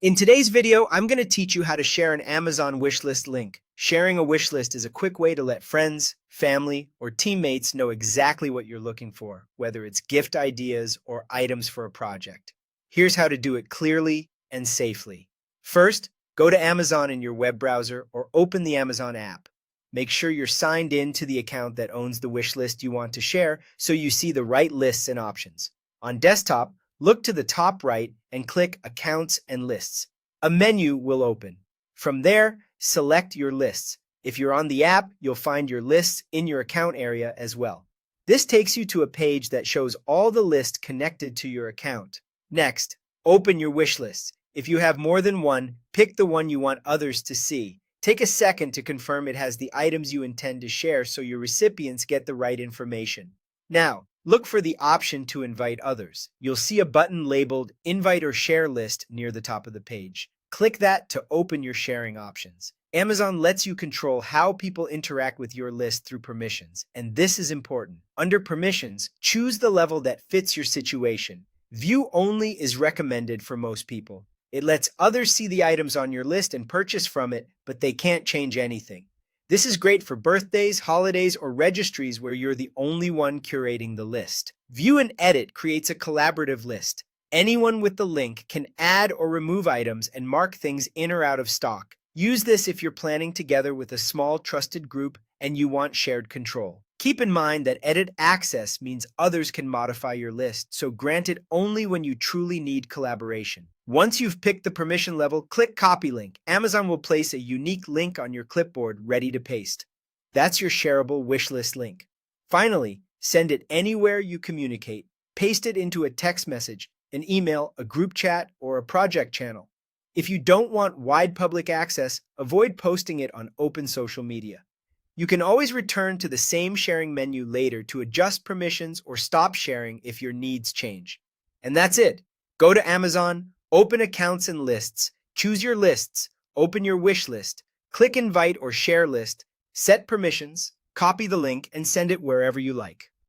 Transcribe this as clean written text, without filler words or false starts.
In today's video, I'm going to teach you how to share an Amazon wishlist link. Sharing a wishlist is a quick way to let friends, family, or teammates know exactly what you're looking for, whether it's gift ideas or items for a project. Here's how to do it clearly and safely. First, go to Amazon in your web browser or open the Amazon app. Make sure you're signed in to the account that owns the wishlist you want to share so you see the right lists and options. On desktop, look to the top right and click Accounts and Lists. A menu will open. From there, select your lists. If you're on the app, you'll find your lists in your account area as well. This takes you to a page that shows all the lists connected to your account. Next, open your wish list. If you have more than one, pick the one you want others to see. Take a second to confirm it has the items you intend to share so your recipients get the right information. Now, look for the option to invite others. You'll see a button labeled Invite or Share List near the top of the page. Click that to open your sharing options. Amazon lets you control how people interact with your list through permissions, and this is important. Under permissions, choose the level that fits your situation. View only is recommended for most people. It lets others see the items on your list and purchase from it, but they can't change anything. This is great for birthdays, holidays, or registries where you're the only one curating the list. View and Edit creates a collaborative list. Anyone with the link can add or remove items and mark things in or out of stock. Use this if you're planning together with a small, trusted group and you want shared control. Keep in mind that edit access means others can modify your list, so grant it only when you truly need collaboration. Once you've picked the permission level, click Copy Link. Amazon will place a unique link on your clipboard ready to paste. That's your shareable wishlist link. Finally, send it anywhere you communicate. Paste it into a text message, an email, a group chat, or a project channel. If you don't want wide public access, avoid posting it on open social media. You can always return to the same sharing menu later to adjust permissions or stop sharing if your needs change. And that's it. Go to Amazon, open Accounts and Lists, choose your lists, open your wish list, click Invite or Share List, set permissions, copy the link, and send it wherever you like.